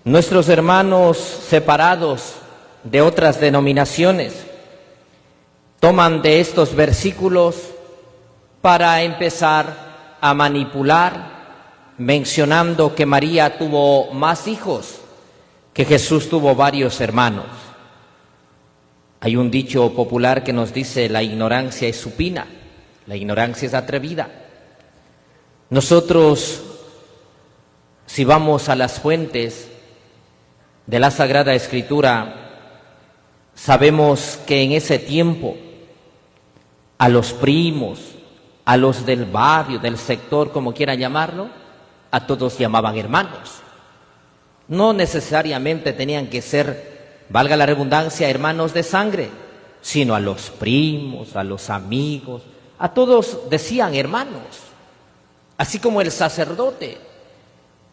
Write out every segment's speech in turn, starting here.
Nuestros hermanos separados de otras denominaciones toman de estos versículos para empezar a manipular, mencionando que María tuvo más hijos, que Jesús tuvo varios hermanos. Hay un dicho popular que nos dice: la ignorancia es supina, la ignorancia es atrevida. Nosotros, si vamos a las fuentes de la Sagrada Escritura, sabemos que en ese tiempo a los primos, a los del barrio, del sector, como quiera llamarlo, a todos llamaban hermanos. No necesariamente tenían que ser, valga la redundancia, hermanos de sangre, sino a los primos, a los amigos, a todos decían hermanos. Así como el sacerdote,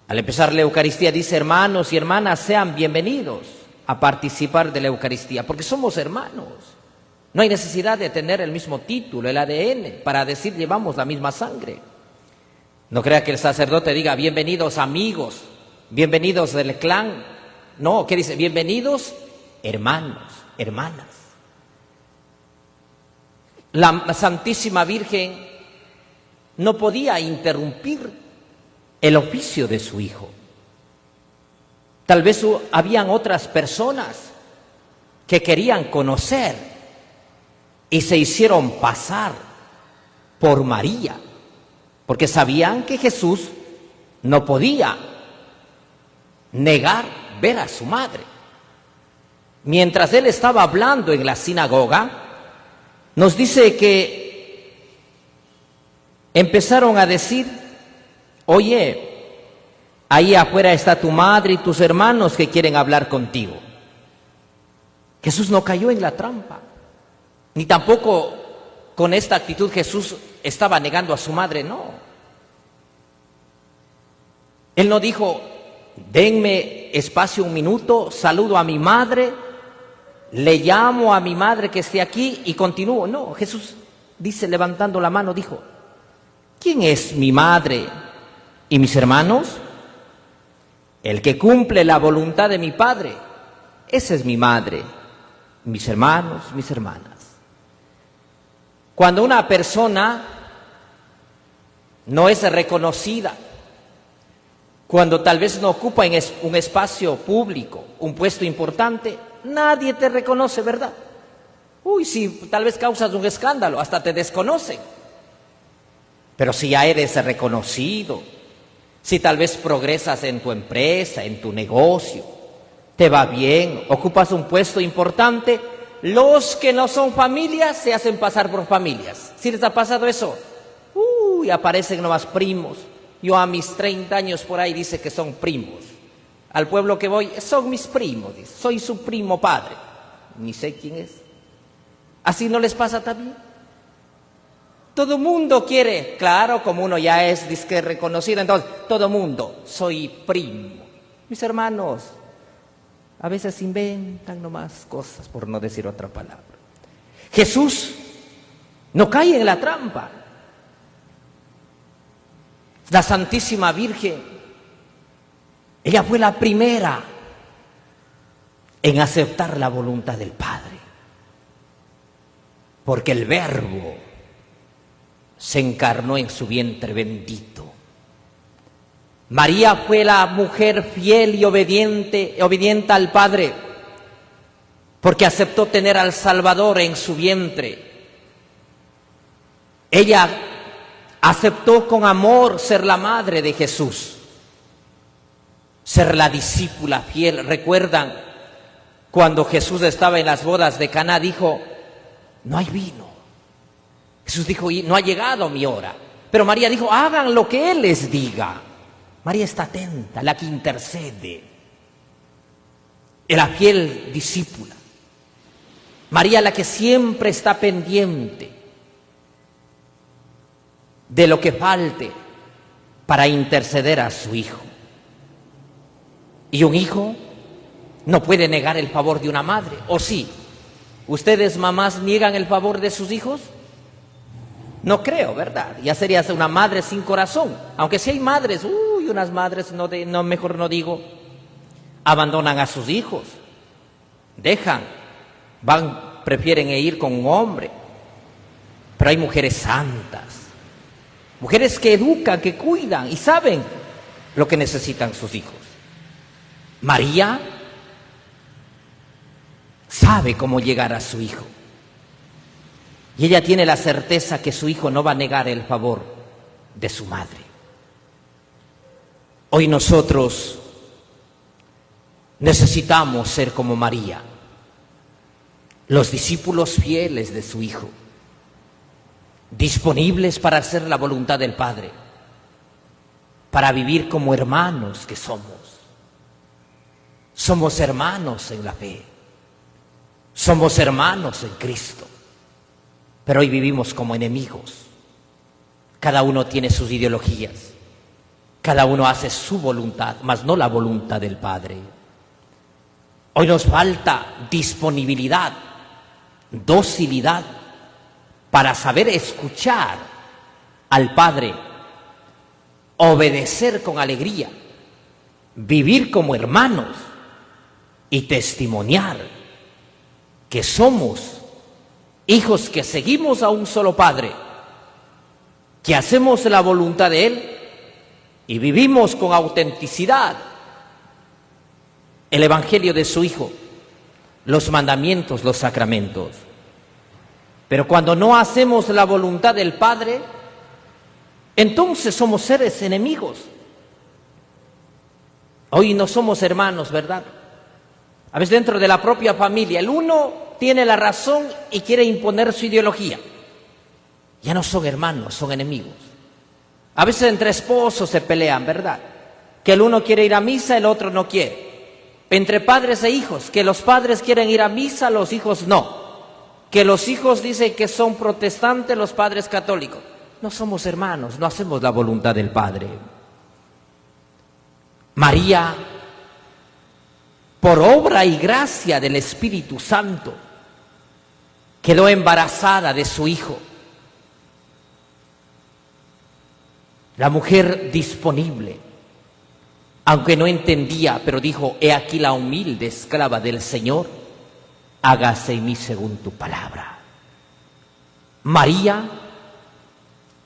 al empezar la Eucaristía, dice: hermanos y hermanas, sean bienvenidos a participar de la Eucaristía, porque somos hermanos. No hay necesidad de tener el mismo título, el ADN, para decir llevamos la misma sangre. No crea que el sacerdote diga: bienvenidos amigos, bienvenidos del clan. No, ¿qué dice? Bienvenidos hermanos, hermanas. La Santísima Virgen no podía interrumpir el oficio de su hijo. Tal vez habían otras personas que querían conocer y se hicieron pasar por María, porque sabían que Jesús no podía negar ver a su madre. Mientras él estaba hablando en la sinagoga, nos dice que empezaron a decir: oye, ahí afuera está tu madre y tus hermanos que quieren hablar contigo. Jesús no cayó en la trampa, ni tampoco con esta actitud Jesús estaba negando a su madre, no. Él no dijo: denme espacio un minuto, saludo a mi madre, le llamo a mi madre que esté aquí y continúo. No, Jesús dice, levantando la mano, dijo: ¿quién es mi madre y mis hermanos? El que cumple la voluntad de mi Padre, esa es mi madre, mis hermanos, mis hermanas. Cuando una persona no es reconocida, cuando tal vez no ocupa en un espacio público, un puesto importante, nadie te reconoce, ¿verdad? Uy, si tal vez causas un escándalo, hasta te desconocen. Pero si ya eres reconocido, si tal vez progresas en tu empresa, en tu negocio, te va bien, ocupas un puesto importante, los que no son familias se hacen pasar por familias. ¿Sí les ha pasado eso? Uy, aparecen nomás primos. Yo a mis 30 años por ahí dice que son primos. Al pueblo que voy, son mis primos, dice, soy su primo padre. Ni sé quién es. ¿Así no les pasa también? Todo mundo quiere, claro, como uno ya es disque reconocido, entonces todo mundo, soy primo. Mis hermanos a veces inventan nomás cosas, por no decir otra palabra. Jesús no cae en la trampa. La Santísima Virgen, ella fue la primera en aceptar la voluntad del Padre, porque el Verbo se encarnó en su vientre bendito. María fue la mujer fiel y obediente al Padre, porque aceptó tener al Salvador en su vientre. Ella aceptó con amor ser la madre de Jesús, ser la discípula fiel. ¿Recuerdan cuando Jesús estaba en las bodas de Caná? Dijo: no hay vino. Jesús dijo: no ha llegado mi hora. Pero María dijo: hagan lo que Él les diga. María está atenta, la que intercede, la fiel discípula. María, la que siempre está pendiente de lo que falte para interceder a su hijo. Y un hijo no puede negar el favor de una madre, ¿o sí? ¿Ustedes, mamás, niegan el favor de sus hijos? No creo, ¿verdad? Ya serías una madre sin corazón. Aunque sí hay madres, unas madres, mejor no digo. abandonan a sus hijos, dejan, prefieren ir con un hombre. Pero hay mujeres santas, mujeres que educan, que cuidan y saben lo que necesitan sus hijos. María sabe cómo llegar a su hijo. Y ella tiene la certeza que su hijo no va a negar el favor de su madre. Hoy nosotros necesitamos ser como María, los discípulos fieles de su hijo, disponibles para hacer la voluntad del Padre, para vivir como hermanos que somos. Somos hermanos en la fe, somos hermanos en Cristo, pero hoy vivimos como enemigos. Cada uno tiene sus ideologías, cada uno hace su voluntad, mas no la voluntad del Padre. Hoy nos falta disponibilidad, docilidad, para saber escuchar al Padre, obedecer con alegría, vivir como hermanos y testimoniar que somos hijos que seguimos a un solo Padre, que hacemos la voluntad de Él y vivimos con autenticidad el Evangelio de su Hijo, los mandamientos, los sacramentos. Pero cuando no hacemos la voluntad del Padre, entonces somos seres enemigos. Hoy no somos hermanos, ¿verdad? A veces dentro de la propia familia, el uno tiene la razón y quiere imponer su ideología. Ya no son hermanos, son enemigos. A veces entre esposos se pelean, ¿verdad? Que el uno quiere ir a misa, el otro no quiere. Entre padres e hijos, que los padres quieren ir a misa, los hijos no. Que los hijos dicen que son protestantes, los padres católicos. No somos hermanos, no hacemos la voluntad del Padre. María, por obra y gracia del Espíritu Santo, quedó embarazada de su hijo. La mujer disponible, aunque no entendía, pero dijo: he aquí la humilde esclava del Señor, hágase en mí según tu palabra. María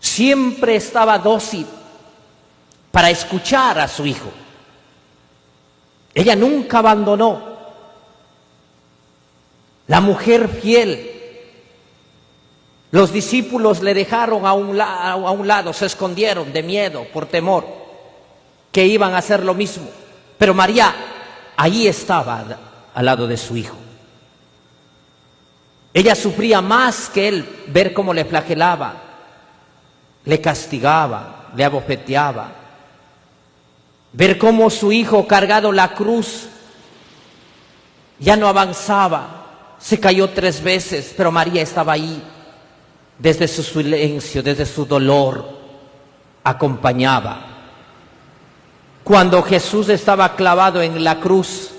siempre estaba dócil para escuchar a su hijo. Ella nunca abandonó. La mujer fiel. Los discípulos le dejaron a un lado, se escondieron de miedo, por temor, que iban a hacer lo mismo. Pero María allí estaba al lado de su hijo. Ella sufría más que él, ver cómo le flagelaba, le castigaba, le abofeteaba, ver cómo su hijo, cargado la cruz, ya no avanzaba, se cayó 3 veces, pero María estaba ahí, desde su silencio, desde su dolor, acompañaba. Cuando Jesús estaba clavado en la cruz,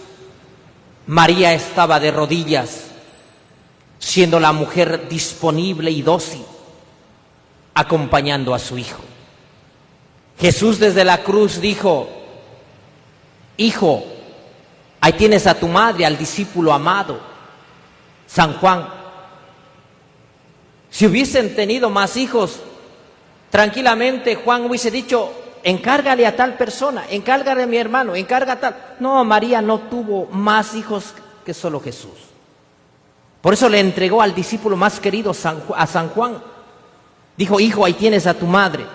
María estaba de rodillas, siendo la mujer disponible y dócil, acompañando a su hijo. Jesús desde la cruz dijo: hijo, ahí tienes a tu madre, al discípulo amado, San Juan. Si hubiesen tenido más hijos, tranquilamente Juan hubiese dicho: encárgale a tal persona, encárgale a mi hermano, encarga a tal. No, María no tuvo más hijos que solo Jesús. Por eso le entregó al discípulo más querido, a San Juan. Dijo: hijo, ahí tienes a tu madre.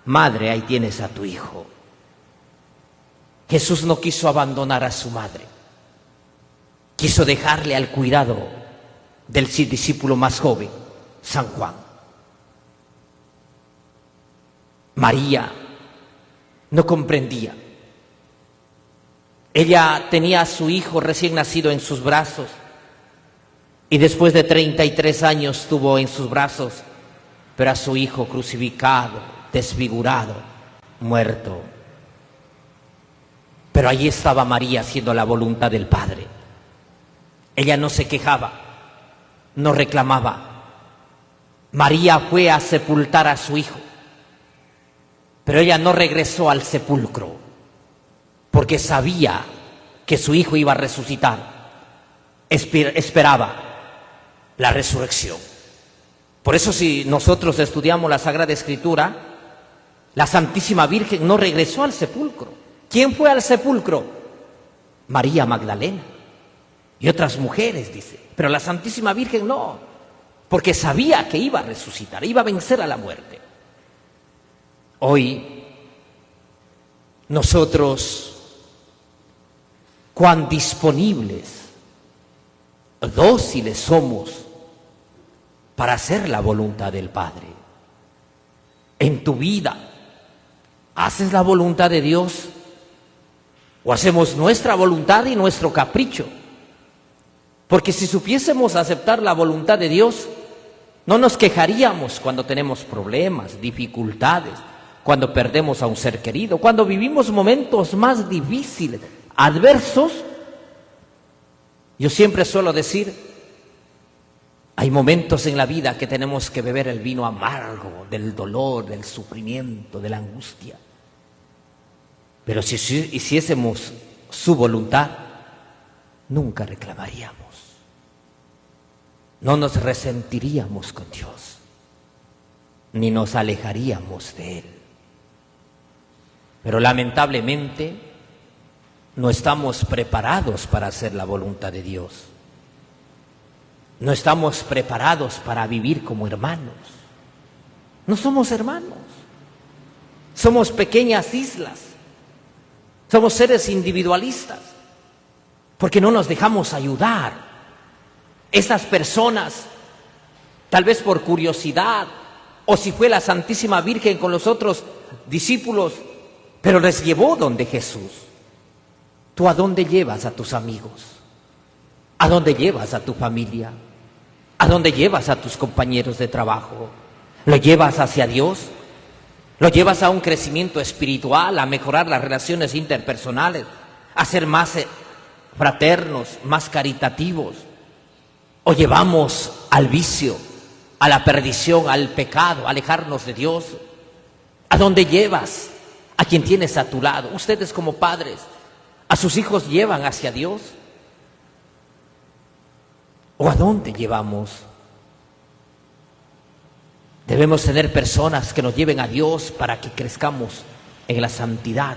Madre, ahí tienes a tu hijo. Jesús no quiso abandonar a su madre. Quiso dejarle al cuidado del discípulo más joven, San Juan. María no comprendía. Ella tenía a su hijo recién nacido en sus brazos y después de 33 años tuvo en sus brazos, pero a su hijo crucificado, desfigurado, muerto. Pero allí estaba María haciendo la voluntad del Padre. Ella no se quejaba, no reclamaba. María fue a sepultar a su hijo, pero ella no regresó al sepulcro, porque sabía que su hijo iba a resucitar, esperaba la resurrección. Por eso si nosotros estudiamos la Sagrada Escritura, la Santísima Virgen no regresó al sepulcro. ¿Quién fue al sepulcro? María Magdalena y otras mujeres, dice. Pero la Santísima Virgen no, porque sabía que iba a resucitar, iba a vencer a la muerte. Hoy, nosotros, cuán disponibles, dóciles somos para hacer la voluntad del Padre. En tu vida, ¿haces la voluntad de Dios? ¿O hacemos nuestra voluntad y nuestro capricho? Porque si supiésemos aceptar la voluntad de Dios, no nos quejaríamos cuando tenemos problemas, dificultades, cuando perdemos a un ser querido, cuando vivimos momentos más difíciles, adversos. Yo siempre suelo decir, hay momentos en la vida que tenemos que beber el vino amargo del dolor, del sufrimiento, de la angustia. Pero si hiciésemos su voluntad, nunca reclamaríamos. No nos resentiríamos con Dios, ni nos alejaríamos de Él. Pero lamentablemente no estamos preparados para hacer la voluntad de Dios. No estamos preparados para vivir como hermanos. No somos hermanos. Somos pequeñas islas. Somos seres individualistas. Porque no nos dejamos ayudar. Esas personas, tal vez por curiosidad, o si fue la Santísima Virgen con los otros discípulos, pero les llevó donde Jesús. ¿Tú a dónde llevas a tus amigos? ¿A dónde llevas a tu familia? ¿A dónde llevas a tus compañeros de trabajo? ¿Lo llevas hacia Dios? ¿Lo llevas a un crecimiento espiritual, a mejorar las relaciones interpersonales, a ser más fraternos, más caritativos? ¿O llevamos al vicio, a la perdición, al pecado, a alejarnos de Dios? ¿A dónde llevas a quien tienes a tu lado? Ustedes como padres, ¿a sus hijos llevan hacia Dios? ¿O a dónde llevamos? Debemos tener personas que nos lleven a Dios para que crezcamos en la santidad.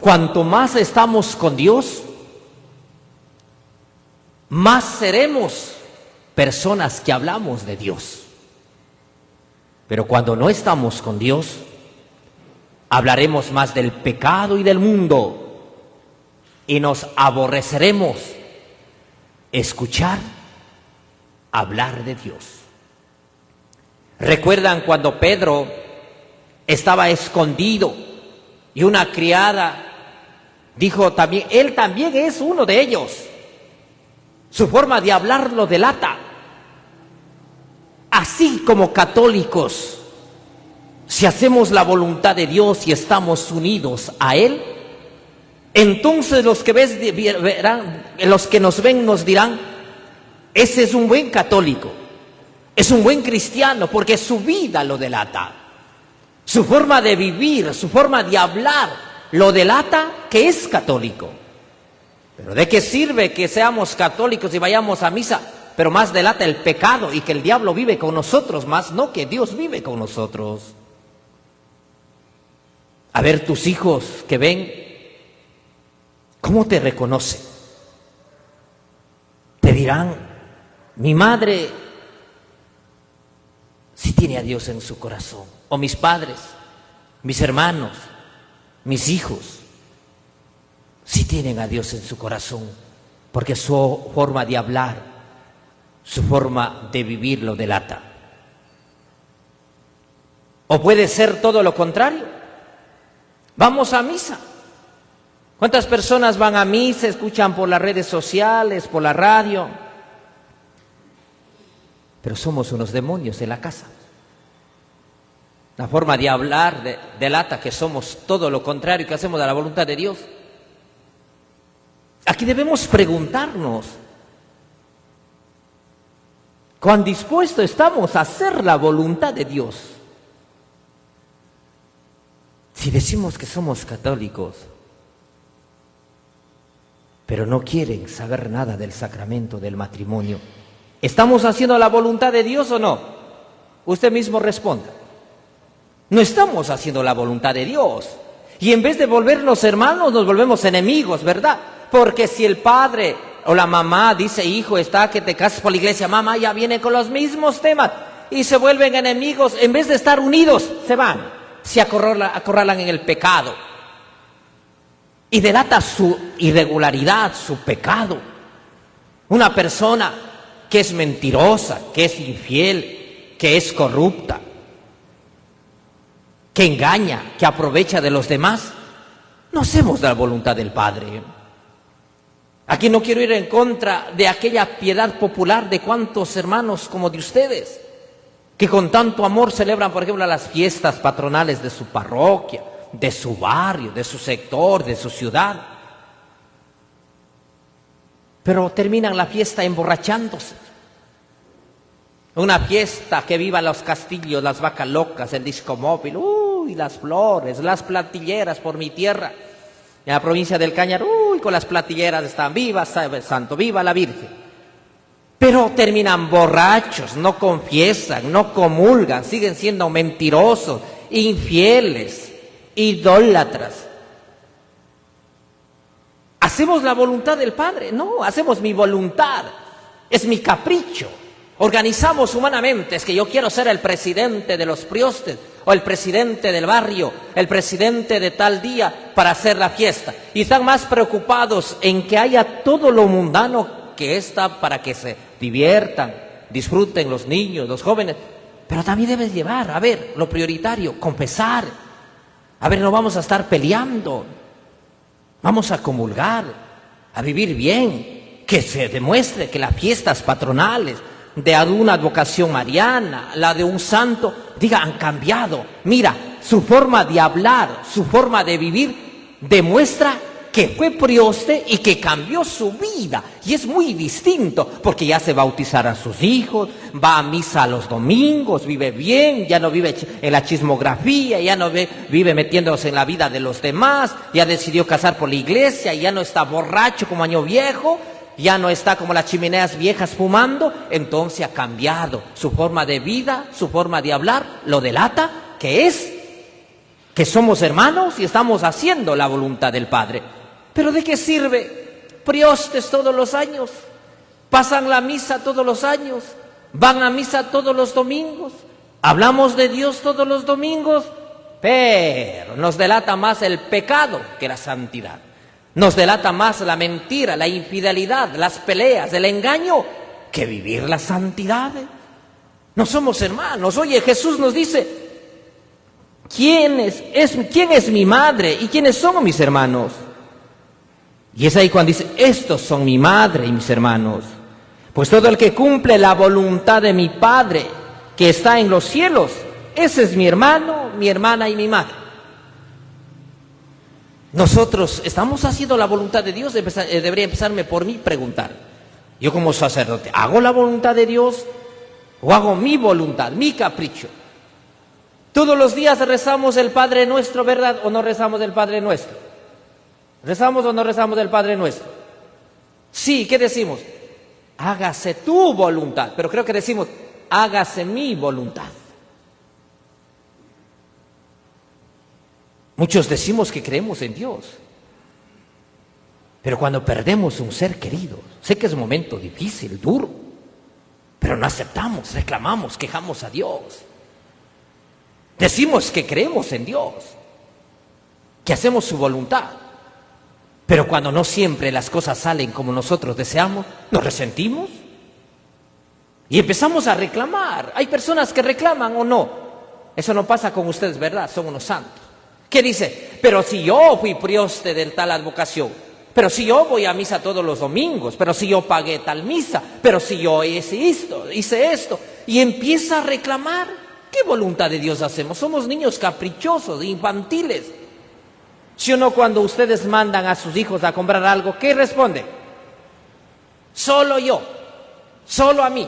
Cuanto más estamos con Dios, más seremos personas que hablamos de Dios. Pero cuando no estamos con Dios, hablaremos más del pecado y del mundo y nos aborreceremos escuchar hablar de Dios. ¿Recuerdan cuando Pedro estaba escondido y una criada dijo también, él también es uno de ellos? Su forma de hablar lo delata. Así como católicos, si hacemos la voluntad de Dios y estamos unidos a Él, entonces los que nos ven nos dirán, ese es un buen católico, es un buen cristiano, porque su vida lo delata. Su forma de vivir, su forma de hablar lo delata que es católico. Pero ¿de qué sirve que seamos católicos y vayamos a misa? Pero más delata el pecado y que el diablo vive con nosotros, más no que Dios vive con nosotros. A ver tus hijos que ven, ¿cómo te reconocen? Te dirán, mi madre sí tiene a Dios en su corazón, o mis padres, mis hermanos, mis hijos, sí tienen a Dios en su corazón, porque su forma de hablar, su forma de vivir lo delata. O puede ser todo lo contrario. Vamos a misa. ¿Cuántas personas van a misa, escuchan por las redes sociales, por la radio? Pero somos unos demonios en la casa. La forma de hablar delata que somos todo lo contrario, que hacemos de la voluntad de Dios. Aquí debemos preguntarnos, ¿cuán dispuestos estamos a hacer la voluntad de Dios? Si decimos que somos católicos, pero no quieren saber nada del sacramento del matrimonio. ¿Estamos haciendo la voluntad de Dios o no? Usted mismo responda. No estamos haciendo la voluntad de Dios. Y en vez de volvernos hermanos, nos volvemos enemigos, ¿verdad? Porque si el padre o la mamá dice, hijo, está que te cases por la iglesia, mamá ya viene con los mismos temas, y se vuelven enemigos, en vez de estar unidos, se van, se acorralan en el pecado. Y delata su irregularidad, su pecado. Una persona que es mentirosa, que es infiel, que es corrupta, que engaña, que aprovecha de los demás, no hacemos la voluntad del Padre. Aquí no quiero ir en contra de aquella piedad popular de cuantos hermanos como de ustedes, que con tanto amor celebran, por ejemplo, las fiestas patronales de su parroquia, de su barrio, de su sector, de su ciudad. Pero terminan la fiesta emborrachándose. Una fiesta que viva los castillos, las vacas locas, el disco móvil, uy, las flores, las platilleras por mi tierra. En la provincia del Cañar, uy, con las platilleras están, viva Santo, viva la Virgen. Pero terminan borrachos, no confiesan, no comulgan, siguen siendo mentirosos, infieles, idólatras. ¿Hacemos la voluntad del Padre? No, hacemos mi voluntad, es mi capricho. Organizamos humanamente, es que yo quiero ser el presidente de los priostes, o el presidente del barrio, el presidente de tal día para hacer la fiesta. Y están más preocupados en que haya todo lo mundano que está para que se diviertan, disfruten los niños, los jóvenes. Pero también debes llevar, a ver, lo prioritario, confesar. A ver, no vamos a estar peleando, vamos a comulgar, a vivir bien, que se demuestre que las fiestas patronales de una advocación mariana, la de un santo, diga, han cambiado. Mira, su forma de hablar, su forma de vivir, demuestra que fue prioste y que cambió su vida. Y es muy distinto, porque ya se bautizará a sus hijos, va a misa los domingos, vive bien, ya no vive en la chismografía, ya no vive metiéndose en la vida de los demás, ya decidió casar por la iglesia, ya no está borracho como año viejo, ya no está como las chimeneas viejas fumando. Entonces ha cambiado su forma de vida, su forma de hablar, lo delata que somos hermanos y estamos haciendo la voluntad del Padre. Pero ¿de qué sirve? Priostes todos los años, pasan la misa todos los años, van a misa todos los domingos, hablamos de Dios todos los domingos, pero nos delata más el pecado que la santidad. Nos delata más la mentira, la infidelidad, las peleas, el engaño, que vivir la santidad. No somos hermanos. Oye, Jesús nos dice, ¿quién es mi madre y quiénes son mis hermanos? Y es ahí cuando dice, estos son mi madre y mis hermanos. Pues todo el que cumple la voluntad de mi Padre, que está en los cielos, ese es mi hermano, mi hermana y mi madre. Nosotros estamos haciendo la voluntad de Dios. Debería empezarme por mí preguntar. Yo como sacerdote, ¿hago la voluntad de Dios o hago mi voluntad, mi capricho? Todos los días rezamos el Padre Nuestro, ¿verdad? ¿O no rezamos el Padre Nuestro? ¿Rezamos o no rezamos el Padre Nuestro? Sí, ¿qué decimos? Hágase tu voluntad. Pero creo que decimos, hágase mi voluntad. Muchos decimos que creemos en Dios, pero cuando perdemos un ser querido, sé que es un momento difícil, duro, pero no aceptamos, reclamamos, quejamos a Dios. Decimos que creemos en Dios, que hacemos su voluntad, pero cuando no siempre las cosas salen como nosotros deseamos, nos resentimos y empezamos a reclamar. Hay personas que reclaman o no. Eso no pasa con ustedes, ¿verdad? Son unos santos. ¿Qué dice? Pero si yo fui prioste de tal advocación, pero si yo voy a misa todos los domingos, pero si yo pagué tal misa, pero si yo hice esto, y empieza a reclamar. ¿Qué voluntad de Dios hacemos? Somos niños caprichosos, infantiles. ¿Sí o no? Cuando ustedes mandan a sus hijos a comprar algo, ¿qué responden? Solo yo, solo a mí.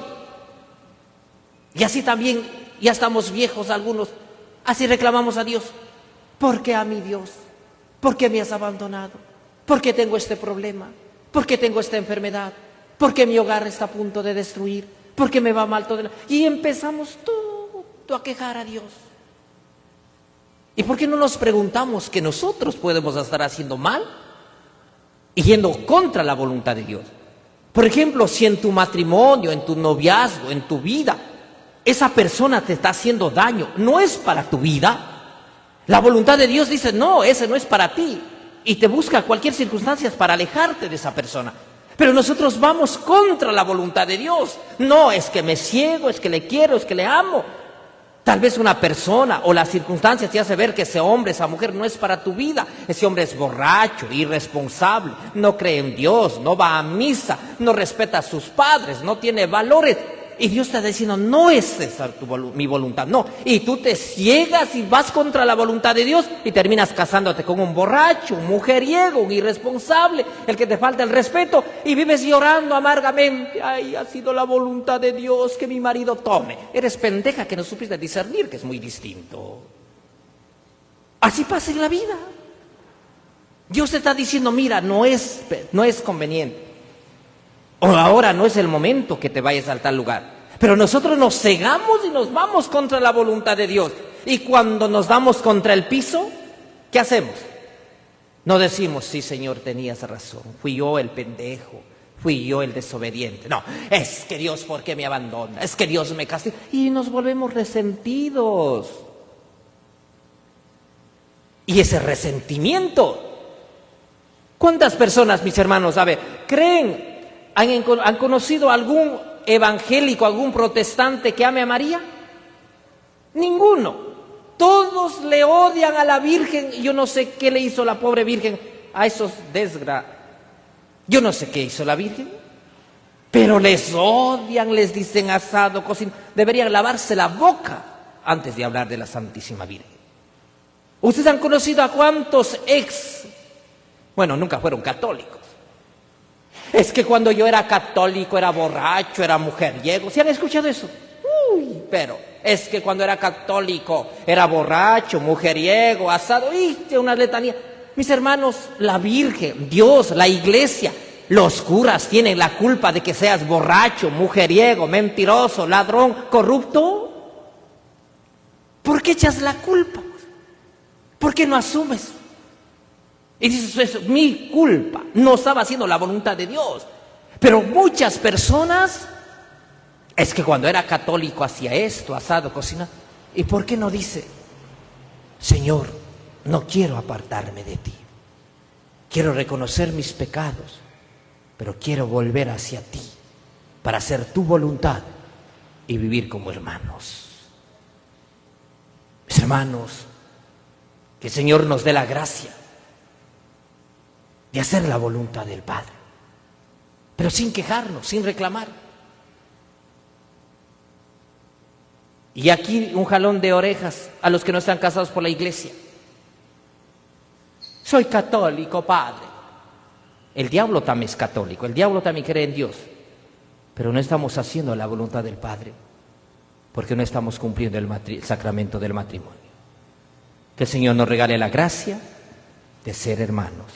Y así también, ya estamos viejos algunos, así reclamamos a Dios. ¿Por qué a mí, Dios? ¿Por qué me has abandonado? ¿Por qué tengo este problema? ¿Por qué tengo esta enfermedad? ¿Por qué mi hogar está a punto de destruir? ¿Por qué me va mal todo? Y empezamos todo a quejar a Dios. ¿Y por qué no nos preguntamos que nosotros podemos estar haciendo mal y yendo contra la voluntad de Dios? Por ejemplo, si en tu matrimonio, en tu noviazgo, en tu vida, esa persona te está haciendo daño, no es para tu vida. La voluntad de Dios dice, no, ese no es para ti. Y te busca cualquier circunstancia para alejarte de esa persona. Pero nosotros vamos contra la voluntad de Dios. No, es que me ciego, es que le quiero, es que le amo. Tal vez una persona o las circunstancias te hace ver que ese hombre, esa mujer no es para tu vida. Ese hombre es borracho, irresponsable, no cree en Dios, no va a misa, no respeta a sus padres, no tiene valores. Y Dios te está diciendo, no es esa mi voluntad, no. Y tú te ciegas y vas contra la voluntad de Dios y terminas casándote con un borracho, un mujeriego, un irresponsable, el que te falta el respeto, y vives llorando amargamente. Ay, ha sido la voluntad de Dios que mi marido tome. Eres pendeja que no supiste discernir, que es muy distinto. Así pasa en la vida. Dios te está diciendo, mira, no es conveniente. O ahora no es el momento que te vayas a tal lugar. Pero nosotros nos cegamos y nos vamos contra la voluntad de Dios. Y cuando nos damos contra el piso, ¿qué hacemos? No decimos, sí, Señor, tenías razón. Fui yo el pendejo. Fui yo el desobediente. No, es que Dios, ¿por qué me abandona? Es que Dios me castiga. Y nos volvemos resentidos. Y ese resentimiento. ¿Cuántas personas, mis hermanos, creen? ¿Han conocido algún evangélico, algún protestante que ame a María? Ninguno. Todos le odian a la Virgen. Yo no sé qué le hizo la pobre Virgen a esos Yo no sé qué hizo la Virgen, pero les odian, les dicen asado, cocina. Deberían lavarse la boca antes de hablar de la Santísima Virgen. ¿Ustedes han conocido a cuántos bueno, nunca fueron católicos? Es que cuando yo era católico era borracho, era mujeriego. ¿Sí han escuchado eso? Uy, pero es que cuando era católico era borracho, mujeriego, asado, una letanía. Mis hermanos, la Virgen, Dios, la Iglesia, los curas tienen la culpa de que seas borracho, mujeriego, mentiroso, ladrón, corrupto. ¿Por qué echas la culpa? ¿Por qué no asumes? Y dices, es mi culpa, no estaba haciendo la voluntad de Dios. Pero muchas personas, es que cuando era católico hacía esto, asado, cocina. ¿Y por qué no dice, Señor, no quiero apartarme de ti? Quiero reconocer mis pecados, pero quiero volver hacia ti para hacer tu voluntad y vivir como hermanos. Mis hermanos, que el Señor nos dé la gracia de hacer la voluntad del Padre, pero sin quejarnos, sin reclamar. Y aquí un jalón de orejas a los que no están casados por la iglesia. Soy católico, padre. El diablo también es católico, el diablo también cree en Dios, pero no estamos haciendo la voluntad del Padre, porque no estamos cumpliendo el sacramento del matrimonio. Que el Señor nos regale la gracia de ser hermanos.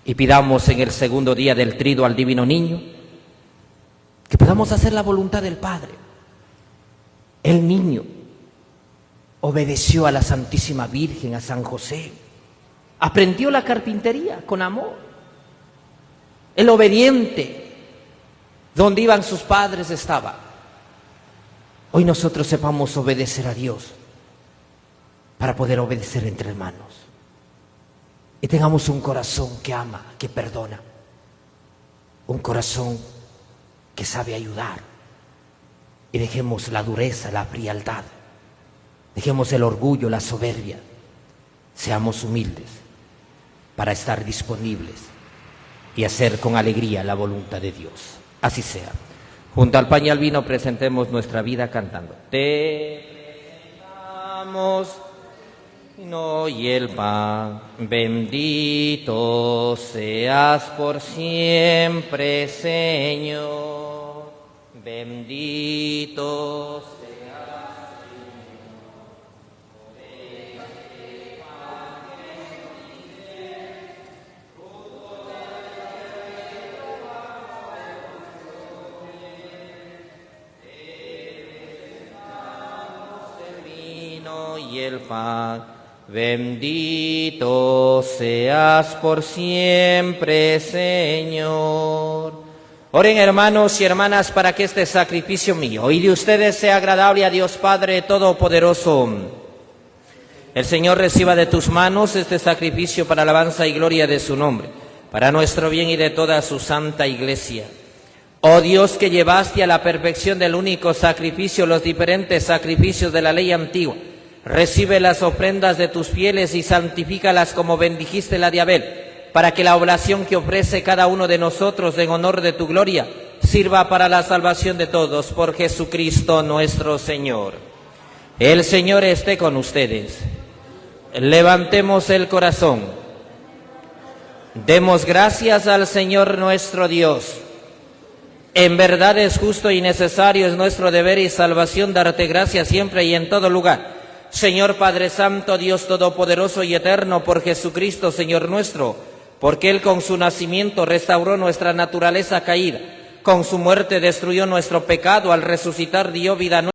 Y pidamos en el segundo día del trido al Divino Niño que podamos hacer la voluntad del Padre. El niño obedeció a la Santísima Virgen, a San José. Aprendió la carpintería con amor. El obediente, donde iban sus padres, estaba. Hoy nosotros sepamos obedecer a Dios para poder obedecer entre hermanos. Y tengamos un corazón que ama, que perdona. Un corazón que sabe ayudar. Y dejemos la dureza, la frialdad. Dejemos el orgullo, la soberbia. Seamos humildes para estar disponibles y hacer con alegría la voluntad de Dios. Así sea. Junto al pan y al vino presentemos nuestra vida cantando. Te presentamos vino y el pan, bendito seas por siempre, Señor, bendito seas. y el pan. Bendito seas por siempre, Señor. Oren, hermanos y hermanas, para que este sacrificio mío y de ustedes sea agradable a Dios Padre Todopoderoso. El Señor reciba de tus manos este sacrificio para alabanza y gloria de su nombre, para nuestro bien y de toda su santa Iglesia. Oh Dios, que llevaste a la perfección del único sacrificio los diferentes sacrificios de la ley antigua, recibe las ofrendas de tus fieles y santifícalas como bendijiste la de Abel, para que la oblación que ofrece cada uno de nosotros en honor de tu gloria sirva para la salvación de todos, por Jesucristo nuestro Señor. El Señor esté con ustedes. Levantemos el corazón. Demos gracias al Señor nuestro Dios. En verdad es justo y necesario, es nuestro deber y salvación darte gracias siempre y en todo lugar. Señor Padre Santo, Dios Todopoderoso y Eterno, por Jesucristo, Señor nuestro, porque Él con su nacimiento restauró nuestra naturaleza caída, con su muerte destruyó nuestro pecado, al resucitar dio vida nueva.